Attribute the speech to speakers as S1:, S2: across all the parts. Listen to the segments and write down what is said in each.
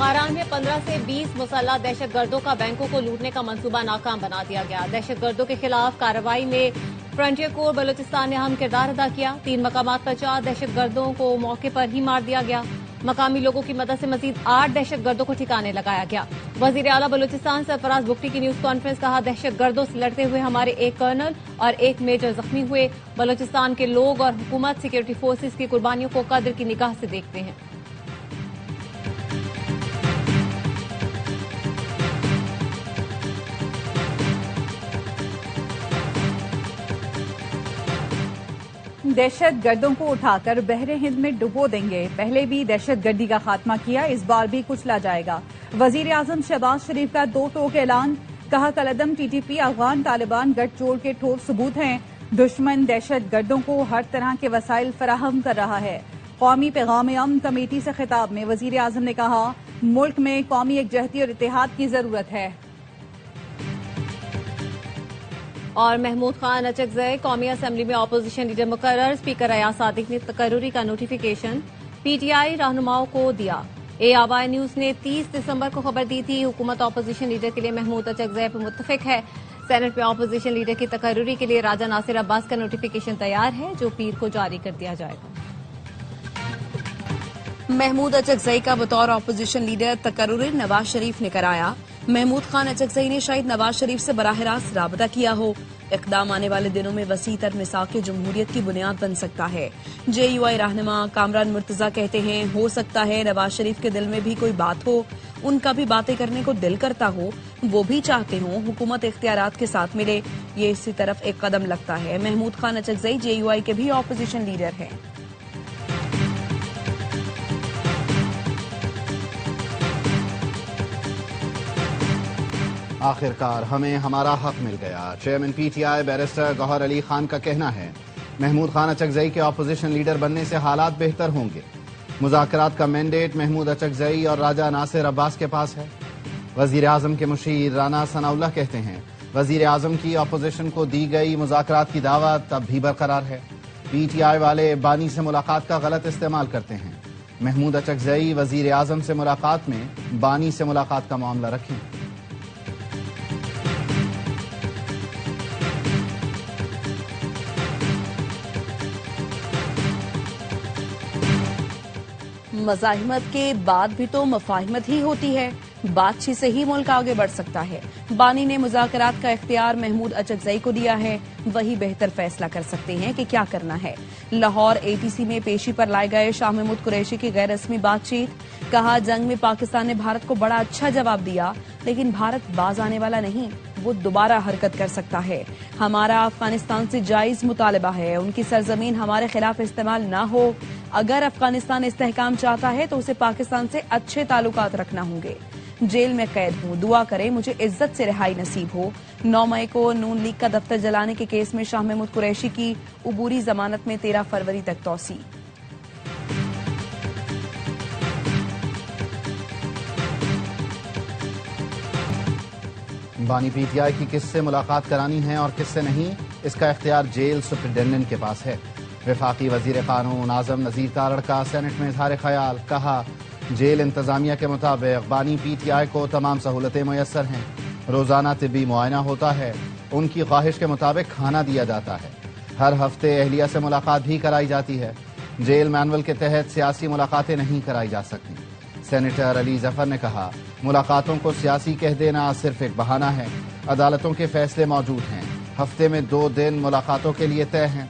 S1: بخاران میں 15 سے 20 مسلح دہشت گردوں کا بینکوں کو لوٹنے کا منصوبہ ناکام بنا دیا گیا۔ دہشت گردوں کے خلاف کارروائی میں فرنٹیئر کور بلوچستان نے اہم کردار ادا کیا۔ 3 مقامات پر 4 دہشت گردوں کو موقع پر ہی مار دیا گیا۔ مقامی لوگوں کی مدد سے مزید 8 دہشت گردوں کو ٹھکانے لگایا گیا۔ وزیر اعلیٰ بلوچستان سرفراز بگٹی کی نیوز کانفرنس کہا، دہشت گردوں سے لڑتے ہوئے ہمارے 1 کرنل اور 1 میجر زخمی ہوئے۔ بلوچستان کے لوگ اور حکومت سیکورٹی فورسز کی قربانیوں کو قدر کی نگاہ سے دیکھتے ہیں۔
S2: دہشت گردوں کو اٹھا کر بحر ہند میں ڈبو دیں گے۔ پہلے بھی دہشت گردی کا خاتمہ کیا، اس بار بھی کچلا جائے گا۔ وزیر اعظم شہباز شریف کا 2 ٹوک اعلان، کہا کالعدم T T P Afghan Taliban گٹھ جوڑ کے ٹھوس ثبوت ہیں۔ دشمن دہشت گردوں کو ہر طرح کے وسائل فراہم کر رہا ہے۔ قومی پیغام امن کمیٹی سے خطاب میں وزیر اعظم نے کہا، ملک میں قومی یکجہتی اور اتحاد کی ضرورت ہے۔
S1: اور محمود خان اچکزئی قومی اسمبلی میں اپوزیشن لیڈر مقرر، اسپیکر ایاز صادق نے تقرری کا نوٹیفیکیشن پی ٹی آئی رہنماؤں کو دیا۔ اے آوائی نیوز نے 30 دسمبر کو خبر دی تھی، حکومت اپوزیشن لیڈر کے لیے محمود اچکزئی پر متفق ہے۔ سینٹ میں اپوزیشن لیڈر کی تقرری کے لیے راجہ ناصر عباس کا نوٹیفیکیشن تیار ہے، جو پیر کو جاری کر دیا جائے گا۔
S3: محمود اچکزئی کا بطور اپوزیشن لیڈر تقرر نواز شریف نے کرایا۔ محمود خان اچکزئی نے شاید نواز شریف سے براہ راست رابطہ کیا ہو۔ اقدام آنے والے دنوں میں وسیع تر میثاق جمہوریت کی بنیاد بن سکتا ہے۔ جے یو آئی رہنما کامران مرتضیٰ کہتے ہیں، ہو سکتا ہے نواز شریف کے دل میں بھی کوئی بات ہو، ان کا بھی باتیں کرنے کو دل کرتا ہو، وہ بھی چاہتے ہوں حکومت اختیارات کے ساتھ ملے، یہ اسی طرف ایک قدم لگتا ہے۔ محمود خان اچکزئی جے یو آئی کے بھی اپوزیشن لیڈر ہیں۔
S4: آخرکار ہمیں ہمارا حق مل گیا، chairman P T I barrister Gohar Ali Khan کا کہنا ہے۔ محمود خان اچکزئی کے اپوزیشن لیڈر بننے سے حالات بہتر ہوں گے۔ مذاکرات کا مینڈیٹ محمود اچکزئی اور راجہ ناصر عباس کے پاس ہے۔ وزیر اعظم کے مشیر رانا ثناء اللہ کہتے ہیں، وزیر اعظم کی اپوزیشن کو دی گئی مذاکرات کی دعوت اب بھی برقرار ہے۔ پی ٹی آئی والے بانی سے ملاقات کا غلط استعمال کرتے ہیں۔ محمود اچکزئی وزیر اعظم سے ملاقات میں بانی سے ملاقات کا معاملہ رکھیں۔
S3: مزاحمت کے بعد بھی تو مفاہمت ہی ہوتی ہے، بات چیت سے ہی ملک آگے بڑھ سکتا ہے۔ بانی نے مذاکرات کا اختیار محمود اچکزئی کو دیا ہے، وہی بہتر فیصلہ کر سکتے ہیں کہ کیا کرنا ہے۔ لاہور اے ٹی سی میں پیشی پر لائے گئے شاہ محمود قریشی کی غیر رسمی بات چیت، کہا جنگ میں پاکستان نے بھارت کو بڑا اچھا جواب دیا، لیکن بھارت باز آنے والا نہیں، وہ دوبارہ حرکت کر سکتا ہے۔ ہمارا افغانستان سے جائز مطالبہ ہے، ان کی سرزمین ہمارے خلاف استعمال نہ ہو۔ اگر افغانستان استحکام چاہتا ہے تو اسے پاکستان سے اچھے تعلقات رکھنا ہوں گے۔ جیل میں قید ہوں، دعا کریں مجھے عزت سے رہائی نصیب ہو۔ 9 مئی کو نون لیگ کا دفتر جلانے کے کیس میں شاہ محمود قریشی کی عبوری ضمانت میں 13 فروری تک توسیع۔
S4: بانی پی ٹی آئی کی کس سے ملاقات کرانی ہے اور کس سے نہیں، اس کا اختیار جیل سپرنٹینڈنٹ کے پاس ہے۔ وفاقی وزیر قانون اعظم نذیر تارڑ کا سینٹ میں اظہار خیال، کہا جیل انتظامیہ کے مطابق بانی پی ٹی آئی کو تمام سہولتیں میسر ہیں، روزانہ طبی معائنہ ہوتا ہے، ان کی خواہش کے مطابق کھانا دیا جاتا ہے، ہر ہفتے اہلیہ سے ملاقات بھی کرائی جاتی ہے۔ جیل مینول کے تحت سیاسی ملاقاتیں نہیں کرائی جا سکتی۔ سینیٹر علی ظفر نے کہا، ملاقاتوں کو سیاسی کہہ دینا صرف ایک بہانہ ہے، عدالتوں کے فیصلے موجود ہیں، ہفتے میں 2 دن ملاقاتوں کے لیے طے ہیں۔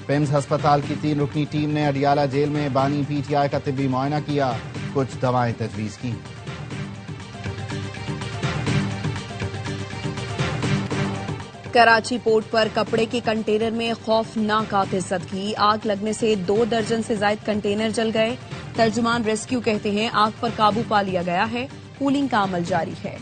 S4: پیمز ہسپتال کی 3 رکنی ٹیم نے اڈیالہ جیل میں بانی پی ٹی آئی کا طبی معائنہ کیا، کچھ دوائیں تجویز کی۔
S3: کراچی پورٹ پر کپڑے کے کنٹینر میں خوفناک آتشزدگی، آگ لگنے سے 2 درجن سے زائد کنٹینر جل گئے۔ ترجمان ریسکیو کہتے ہیں آگ پر قابو پا لیا گیا ہے، کولنگ کا عمل جاری ہے۔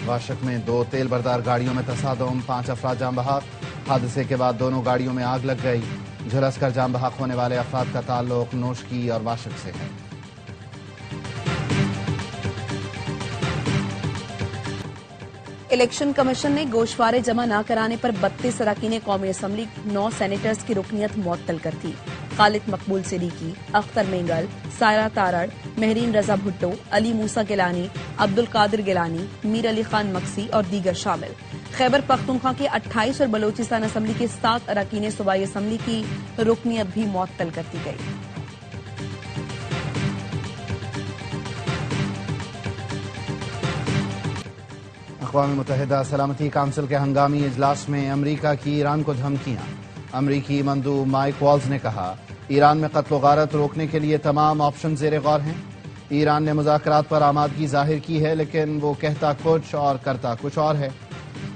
S4: واشک میں 2 تیل بردار گاڑیوں میں تصادم، 5 افراد جاں بحق۔ حادثے کے بعد دونوں گاڑیوں میں آگ لگ گئی، جھلس کر جاں بحق ہونے والے افراد کا تعلق نوشکی اور واشک سے ہے۔
S3: الیکشن کمیشن نے گوشوارے جمع نہ کرانے پر 32 اراکین قومی اسمبلی 9 سینیٹرز کی رکنیت معطل کر دی۔ خالد مقبول صدیقی، اختر مینگل، سائرہ تارڑ، مہرین رضا بھٹو، علی موسیٰ گیلانی، عبد القادر گیلانی، میر علی خان مکسی اور دیگر شامل۔ خیبر پختونخوا کے 28 اور بلوچستان اسمبلی کے 7 اراکین صوبائی اسمبلی کی رکنیت بھی معطل کر دی گئی۔
S4: اقوام متحدہ سلامتی کونسل کے ہنگامی اجلاس میں امریکہ کی ایران کو دھمکیاں۔ امریکی مندوب مائک والز نے کہا ایران میں قتل و غارت روکنے کے لیے تمام آپشن زیر غور ہیں۔ ایران نے مذاکرات پر آمادگی ظاہر کی ہے لیکن وہ کہتا کچھ اور کرتا کچھ اور ہے۔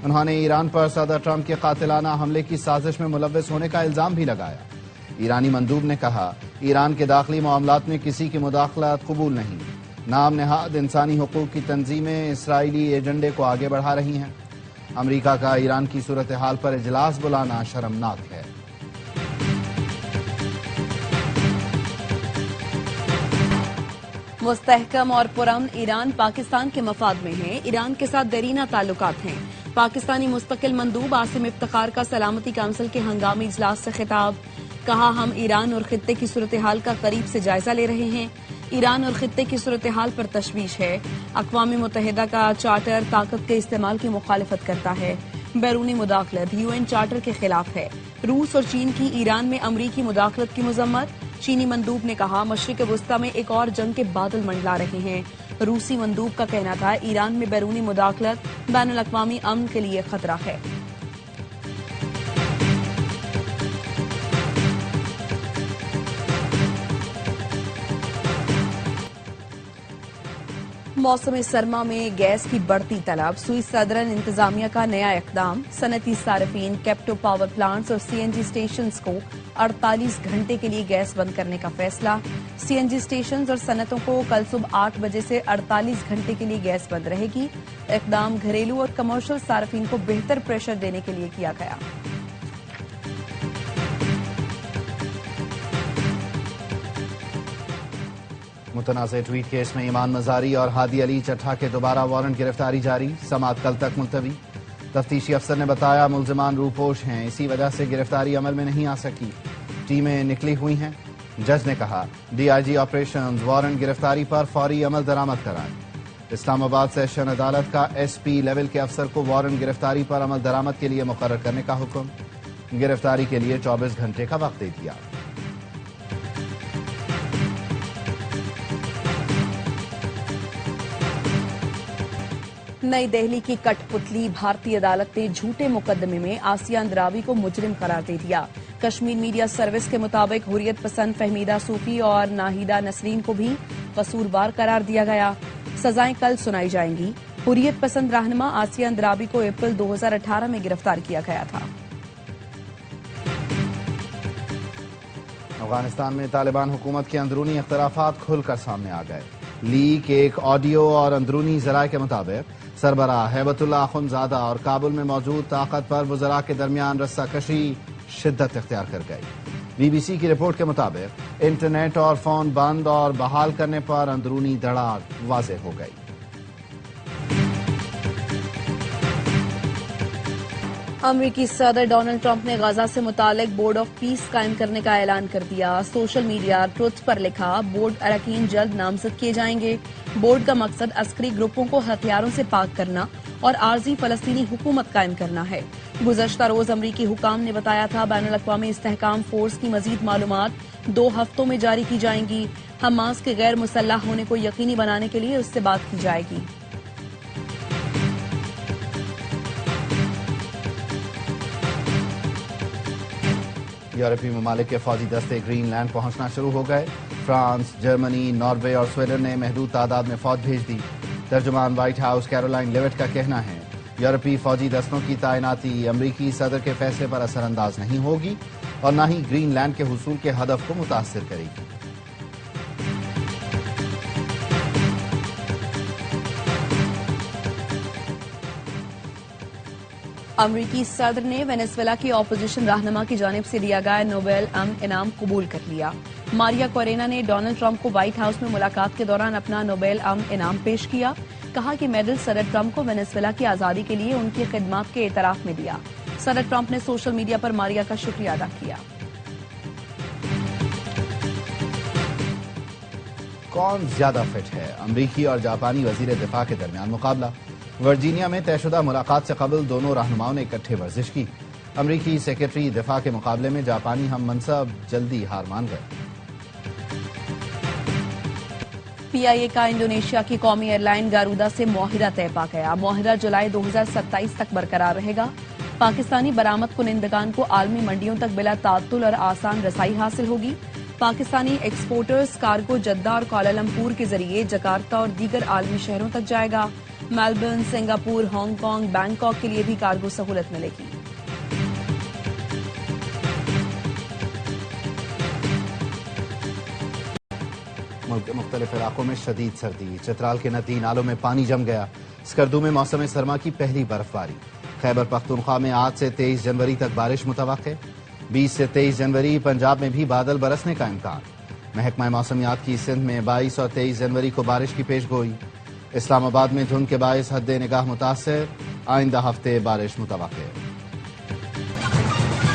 S4: انہوں نے ایران پر صدر ٹرمپ کے قاتلانہ حملے کی سازش میں ملوث ہونے کا الزام بھی لگایا۔ ایرانی مندوب نے کہا ایران کے داخلی معاملات میں کسی کی مداخلت قبول نہیں۔ نام نہاد انسانی حقوق کی تنظیمیں اسرائیلی ایجنڈے کو آگے بڑھا رہی ہیں۔ امریکہ کا ایران کی صورتحال پر اجلاس بلانا شرمناک ہے۔
S3: مستحکم اور پرامن ایران پاکستان کے مفاد میں ہے۔ ایران کے ساتھ دیرینہ تعلقات ہیں۔ پاکستانی مستقل مندوب عاصم افتخار کا سلامتی کونسل کے ہنگامی اجلاس سے خطاب۔ کہا ہم ایران اور خطے کی صورتحال کا قریب سے جائزہ لے رہے ہیں۔ ایران اور خطے کی صورتحال پر تشویش ہے۔ اقوام متحدہ کا چارٹر طاقت کے استعمال کی مخالفت کرتا ہے۔ بیرونی مداخلت UN چارٹر کے خلاف ہے۔ روس اور چین کی ایران میں امریکی مداخلت کی مذمت۔ چینی مندوب نے کہا مشرق وسطی میں ایک اور جنگ کے بادل منڈلا رہے ہیں۔ روسی مندوب کا کہنا تھا ایران میں بیرونی مداخلت بین الاقوامی امن کے لیے خطرہ ہے۔ موسم سرما میں گیس کی بڑھتی طلب، سوئس صدرن انتظامیہ کا نیا اقدام، صنعتی صارفین، کیپٹو پاور پلانٹس اور CNG اسٹیشنز کو 48 گھنٹے کے لیے گیس بند کرنے کا فیصلہ۔ CNG اسٹیشنز اور صنعتوں کو کل صبح 8 بجے سے 48 گھنٹے کے لیے گیس بند رہے گی۔ اقدام گھریلو اور کمرشل صارفین کو بہتر پریشر دینے کے لیے کیا گیا۔
S4: متنازع ٹویٹ کیس میں ایمان مزاری اور ہادی علی چٹھا کے دوبارہ وارنٹ گرفتاری جاری، سماعت کل تک ملتوی۔ تفتیشی افسر نے بتایا ملزمان روپوش ہیں، اسی وجہ سے گرفتاری عمل میں نہیں آ سکی۔ ٹیمیں نکلی ہوئی ہیں۔ جج نے کہا DIG آپریشنز وارنٹ گرفتاری پر فوری عمل درآمد کرائیں۔ اسلام آباد سیشن عدالت کا SP لیول کے افسر کو وارنٹ گرفتاری پر عمل درآمد کے لیے مقرر کرنے کا حکم، گرفتاری کے لیے 24 گھنٹے کا وقت دے دیا۔
S3: نئی دہلی کی کٹ پتلی بھارتی عدالت نے جھوٹے مقدمے میں آسیہ اندراوی کو مجرم قرار دے دیا۔ کشمیر میڈیا سروس کے مطابق حریت پسند فہمیدہ صوفی اور ناہیدہ نسرین کو بھی قصوروار قرار دیا گیا۔ سزائیں کل سنائی جائیں گی۔ حریت پسند رہنما آسیہ اندراوی کو اپریل 2018 میں گرفتار کیا گیا تھا۔
S4: افغانستان میں طالبان حکومت کے اندرونی اختلافات کھل کر سامنے آ گئے۔ لیک ایک آڈیو اور اندرونی ذرائع کے مطابق سربراہ ہیبت اللہ اخندزادہ اور کابل میں موجود طاقت پر وزراء کے درمیان رسہ کشی شدت اختیار کر گئی۔ BBC کی رپورٹ کے مطابق انٹرنیٹ اور فون بند اور بحال کرنے پر اندرونی دھڑام واضح ہو گئی۔
S3: امریکی صدر ڈونلڈ ٹرمپ نے غزہ سے متعلق بورڈ آف پیس قائم کرنے کا اعلان کر دیا۔ سوشل میڈیا ٹروتھ پر لکھا بورڈ اراکین جلد نامزد کیے جائیں گے۔ بورڈ کا مقصد عسکری گروپوں کو ہتھیاروں سے پاک کرنا اور عارضی فلسطینی حکومت قائم کرنا ہے۔ گزشتہ روز امریکی حکام نے بتایا تھا بین الاقوامی استحکام فورس کی مزید معلومات 2 ہفتوں میں جاری کی جائیں گی۔ حماس کے غیر مسلح ہونے کو یقینی بنانے کے لیے اس سے بات کی جائے گی۔
S4: یورپی ممالک کے فوجی دستے گرین لینڈ پہنچنا شروع ہو گئے۔ فرانس، جرمنی، ناروے اور سویڈن نے محدود تعداد میں فوج بھیج دی۔ ترجمان وائٹ ہاؤس کیرولائن لیوٹ کا کہنا ہے یورپی فوجی دستوں کی تعیناتی امریکی صدر کے فیصلے پر اثر انداز نہیں ہوگی اور نہ ہی گرین لینڈ کے حصول کے ہدف کو متاثر کرے گی۔
S3: امریکی صدر نے وینزویلا کی اپوزیشن رہنما کی جانب سے دیا گیا نوبل امن انعام قبول کر لیا۔ ماریا کورینا نے ڈونلڈ ٹرمپ کو وائٹ ہاؤس میں ملاقات کے دوران اپنا نوبل امن انعام پیش کیا۔ کہا کہ میڈل صدر ٹرمپ کو وینزویلا کی آزادی کے لیے ان کی خدمات کے اعتراف میں دیا۔ صدر ٹرمپ نے سوشل میڈیا پر ماریا کا شکریہ ادا کیا۔
S4: کون زیادہ فٹ ہے؟ امریکی اور جاپانی وزیر دفاع کے درمیان مقابلہ۔ ورجینیا میں طے شدہ ملاقات سے قبل دونوں رہنماؤں نے اکٹھے ورزش کی۔ امریکی سیکرٹری دفاع کے مقابلے میں جاپانی ہم منصب جلدی ہار مان گئے۔
S3: پی آئی اے کا انڈونیشیا کی قومی ایئر لائن گارودا سے معاہدہ طے پا گیا۔ معاہدہ جولائی 2027 تک برقرار رہے گا۔ پاکستانی برآمد کنندگان کو عالمی منڈیوں تک بلا تعطل اور آسان رسائی حاصل ہوگی۔ پاکستانی ایکسپورٹرز کارگو جدہ اور کوالالمپور کے ذریعے جکارتا اور دیگر عالمی شہروں تک جائے گا۔ Melbourne, Singapore, Hong Kong, Bangkok کے لیے بھی کارگو سہولت ملے گی۔
S4: ملک کے مختلف علاقوں میں شدید سردی۔ چترال کے ندی نالوں میں پانی جم گیا۔ اسکردو میں موسم سرما کی پہلی برف باری۔ خیبر پختونخوا میں آج سے 23 جنوری تک بارش متوقع۔ 20 سے 23 جنوری پنجاب میں بھی بادل برسنے کا امکان۔ محکمہ موسمیات کی سندھ میں 22 اور 23 جنوری کو بارش کی پیش گوئی۔ اسلام آباد میں دھند کے باعث حد نگاہ متاثر، آئندہ ہفتے بارش متوقع۔